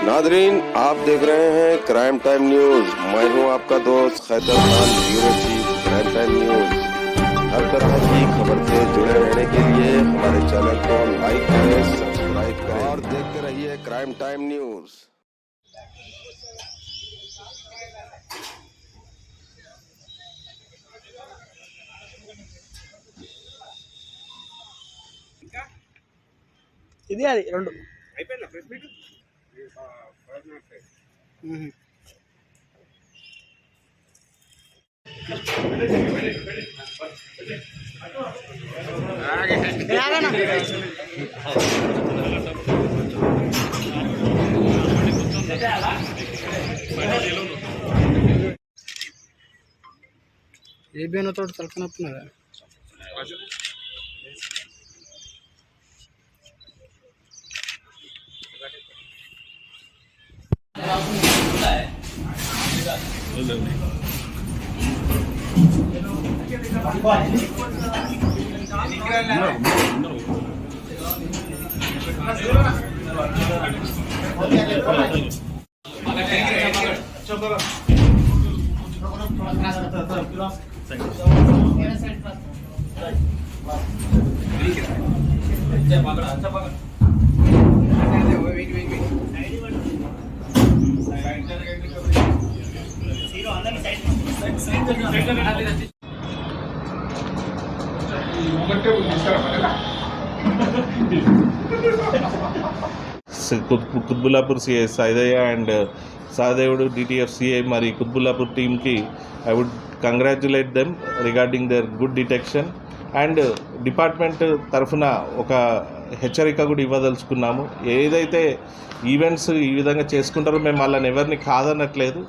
Nadreen, आप देख रहे हैं क्राइम टाइम न्यूज। मैं हूं आपका दोस्त Khaitar Khan, bureau chief crime time news. हर तरह की खबर से जुड़े रहने के लिए हमारे चैनल को लाइक करें, सब्सक्राइब करें और देखते रहिए क्राइम टाइम न्यूज। ఇది అది రెండు అయిపోయిందా ప్రెస్ మీట్ ఏ బేనతో తలకనొప్పున్నారా Quthbullapur CI Saidaiah and Sahadevudu DTF CI మరి కుత్బుల్లాపూర్ టీమ్కి I would congratulate them regarding their good detection and department తరఫున ఒక హెచ్చరిక కూడా ఇవ్వదలుచుకున్నాము. ఏదైతే ఈవెంట్స్ ఈ విధంగా చేసుకుంటారో మేము వాళ్ళని ఎవరిని కాదనట్లేదు,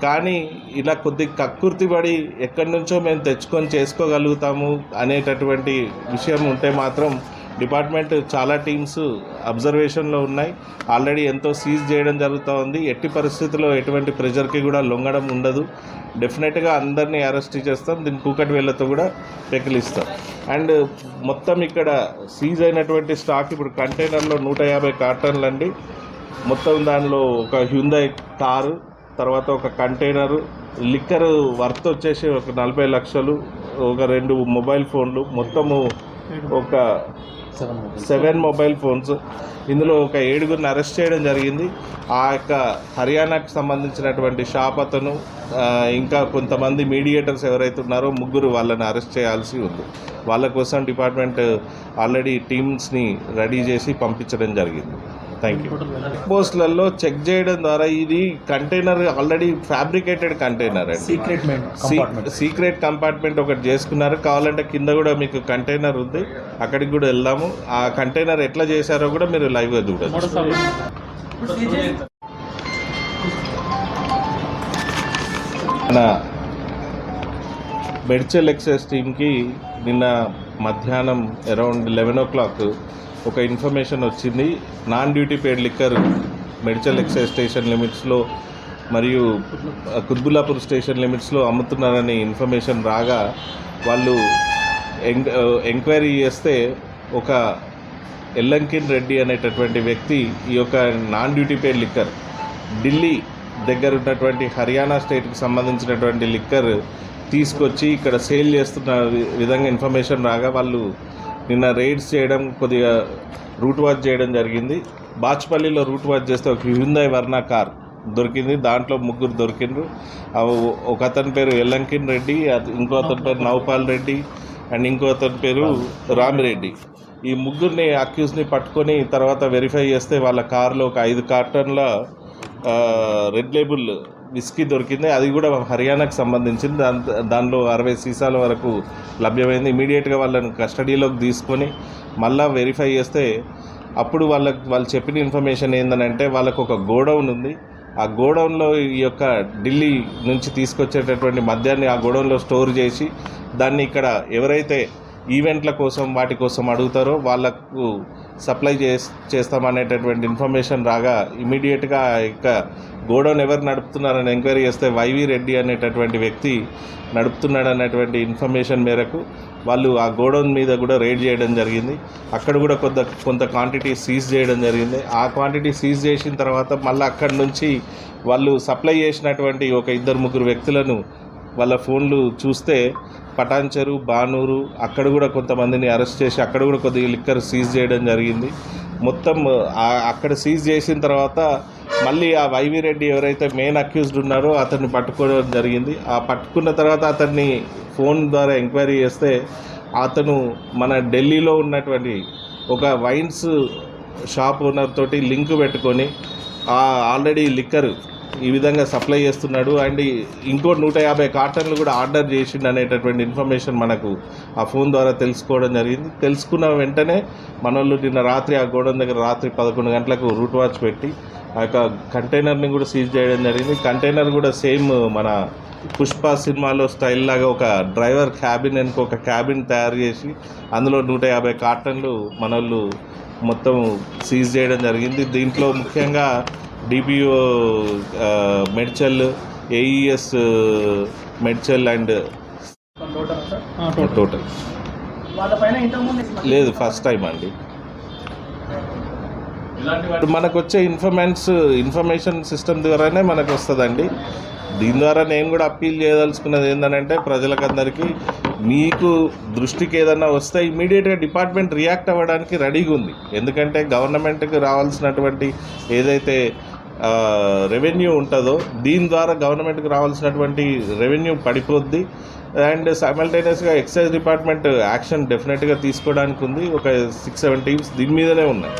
కానీ ఇలా కొద్ది కక్కుర్తిపడి ఎక్కడి నుంచో మేము తెచ్చుకొని చేసుకోగలుగుతాము అనేటటువంటి విషయం ఉంటే మాత్రం డిపార్ట్మెంట్ చాలా టీమ్స్ అబ్జర్వేషన్లో ఉన్నాయి. ఆల్రెడీ ఎంతో సీజ్ చేయడం జరుగుతూ ఉంది. ఎట్టి పరిస్థితుల్లో ఎటువంటి ప్రెజర్కి కూడా లొంగడం ఉండదు. డెఫినెట్గా అందరినీ అరెస్ట్ చేస్తాం. దీని కూకటి వేళ్లతో కూడా పెకిలిస్తాం. అండ్ మొత్తం ఇక్కడ సీజ్ అయినటువంటి స్టాక్ ఇప్పుడు కంటైనర్లో 150 కార్టన్లు అండి. మొత్తం దానిలో ఒక హ్యుందాయ్ కారు, తర్వాత ఒక కంటైనరు, లిక్కర్ వర్త్ వచ్చేసి ఒక 40 లక్షలు, ఒక 2 మొబైల్ ఫోన్లు, మొత్తము ఒక 7 మొబైల్ ఫోన్స్. ఇందులో ఒక 7గురిని అరెస్ట్ చేయడం జరిగింది. ఆ యొక్క హర్యానాకు సంబంధించినటువంటి షాప్ అతను, ఇంకా కొంతమంది మీడియేటర్స్ ఎవరైతే ఉన్నారో 3 వాళ్ళని అరెస్ట్ చేయాల్సి ఉంది. వాళ్ళ కోసం డిపార్ట్మెంట్ ఆల్రెడీ టీమ్స్ని రెడీ చేసి పంపించడం జరిగింది. Thank you. పోస్టులలో చెక్ చేయడం ద్వారా ఇది కంటైనర్ ఆల్రెడీ ఫ్యాబ్రికేటెడ్ కంటైనర్ అండి. సీక్రెట్ కంపార్ట్మెంట్ ఒకటి చేసుకున్నారు. కావాలంటే కింద కూడా మీకు కంటైనర్ ఉంది, అక్కడికి కూడా వెళ్దాము. ఆ కంటైనర్ ఎట్లా చేశారో కూడా మీరు లైవ్గా చూడచ్చు. మన మెడ్చల్ ఎక్సైజ్ టీమ్కి నిన్న మధ్యాహ్నం అరౌండ్ 11 o'clock ఒక ఇన్ఫర్మేషన్ వచ్చింది. Non duty paid liquor Medchal excise station లిమిట్స్లో మరియు కుత్బుల్లాపూర్ స్టేషన్ లిమిట్స్లో అమ్ముతున్నారని ఇన్ఫర్మేషన్ రాగా వాళ్ళు ఎంక్వైరీ చేస్తే ఒక ఎల్లంకిన్ రెడ్డి అనేటటువంటి వ్యక్తి ఈ యొక్క non duty paid liquor Delhi దగ్గర ఉన్నటువంటి హర్యానా స్టేట్కి సంబంధించినటువంటి లిక్కర్ తీసుకొచ్చి ఇక్కడ సేల్ చేస్తున్న విధంగా ఇన్ఫర్మేషన్ రాగా వాళ్ళు నిన్న రైడ్స్ చేయడం, కొద్దిగా రూట్ వాచ్ చేయడం జరిగింది. బాచ్పల్లిలో రూట్ వాచ్ చేస్తే ఒక హ్యుందాయ్ వర్నా కార్ దొరికింది. దాంట్లో 3 దొరికిండ్రు. ఒక అతని పేరు ఎల్లంకిన్ రెడ్డి, ఇంకో అతని పేరు నవపాల్ రెడ్డి అండ్ ఇంకో అతని పేరు రామిరెడ్డి. ఈ 3 అక్యూస్ని పట్టుకొని తర్వాత వెరిఫై చేస్తే వాళ్ళ కారులో ఒక 5 కార్టన్ల రెడ్ లేబుల్ విస్కీ దొరికింది. అది కూడా హర్యానాకు సంబంధించింది. దానిలో 60 సీసాల వరకు లభ్యమైంది. ఇమీడియట్గా వాళ్ళని కస్టడీలోకి తీసుకొని మళ్ళీ వెరిఫై చేస్తే అప్పుడు వాళ్ళు చెప్పిన ఇన్ఫర్మేషన్ ఏంటంటే వాళ్ళకు ఒక గోడౌన్ ఉంది. ఆ గోడౌన్లో ఈ యొక్క ఢిల్లీ నుంచి తీసుకొచ్చేటటువంటి మద్యాన్ని ఆ గోడౌన్లో స్టోర్ చేసి దాన్ని ఇక్కడ ఎవరైతే ఈవెంట్ల కోసం వాటి కోసం అడుగుతారో వాళ్ళకు సప్లై చేస్తామనేటటువంటి ఇన్ఫర్మేషన్ రాగా ఇమీడియట్గా ఇక గోడౌన్ ఎవరు నడుపుతున్నారని ఎంక్వైరీ చేస్తే వైవి రెడ్డి అనేటటువంటి వ్యక్తి నడుపుతున్నాడు అనేటువంటి ఇన్ఫర్మేషన్ మేరకు వాళ్ళు ఆ గోడౌన్ మీద కూడా రైడ్ చేయడం జరిగింది. అక్కడ కూడా కొంత క్వాంటిటీ సీజ్ చేయడం జరిగింది. ఆ క్వాంటిటీ సీజ్ చేసిన తర్వాత మళ్ళీ అక్కడి నుంచి వాళ్ళు సప్లై చేసినటువంటి ఒక 2-3 వ్యక్తులను వాళ్ళ ఫోన్లు చూస్తే పటాన్చెరు, బానూరు అక్కడ కూడా కొంతమందిని అరెస్ట్ చేసి అక్కడ కూడా కొద్దిగా లిక్కర్ సీజ్ చేయడం జరిగింది. మొత్తం అక్కడ సీజ్ చేసిన తర్వాత మళ్ళీ ఆ వైవి రెడ్డి ఎవరైతే మెయిన్ అక్యూజ్డ్ ఉన్నారో అతన్ని పట్టుకోవడం జరిగింది. ఆ పట్టుకున్న తర్వాత అతన్ని ఫోన్ ద్వారా ఎంక్వైరీ చేస్తే అతను మన ఢిల్లీలో ఉన్నటువంటి ఒక వైన్స్ షాప్ ఓనర్ తోటి లింక్ పెట్టుకొని ఆల్రెడీ లిక్కర్ ఈ విధంగా సప్లై చేస్తున్నాడు అండ్ ఇంకో 150 కార్టన్లు కూడా ఆర్డర్ చేసిండు అనేటటువంటి ఇన్ఫర్మేషన్ మనకు ఆ ఫోన్ ద్వారా తెలుసుకోవడం జరిగింది. తెలుసుకున్న వెంటనే మనోళ్ళు నిన్న రాత్రి ఆ గోడౌన్ దగ్గర రాత్రి 11 గంటలకు రూట్ వాచ్ పెట్టి ఆ యొక్క కంటైనర్ని కూడా సీజ్ చేయడం జరిగింది. కంటైనర్ కూడా సేమ్ మన పుష్ప సినిమాలో స్టైల్ లాగా ఒక డ్రైవర్ క్యాబిన్ వెనుక ఒక క్యాబిన్ తయారు చేసి అందులో 150 కార్టన్లు మనోళ్ళు మొత్తం సీజ్ చేయడం జరిగింది. దీంట్లో ముఖ్యంగా DPO Medchal, AES Medchal and total లేదు ఫస్ట్ టైం అండి. మనకు వచ్చే ఇన్ఫర్మేషన్ సిస్టమ్ ద్వారానే మనకు వస్తుందండి. దీని ద్వారా నేను కూడా అప్పీల్ చేయదలుచుకున్నది ఏంటంటే ప్రజలకందరికీ మీకు దృష్టికి ఏదన్నా వస్తే ఇమీడియట్గా డిపార్ట్మెంట్ రియాక్ట్ అవ్వడానికి రెడీగా ఉంది. ఎందుకంటే గవర్నమెంట్కి రావాల్సినటువంటి ఏదైతే రెవెన్యూ ఉంటుందో దీని ద్వారా గవర్నమెంట్కి రావాల్సినటువంటి రెవెన్యూ పడిపోద్ది అండ్ సైమల్టేనియస్గా ఎక్సైజ్ డిపార్ట్మెంట్ యాక్షన్ డెఫినెట్గా తీసుకోవడానికి ఉంది. ఒక 6-7 టీమ్స్ దీని మీదనే ఉన్నాయి.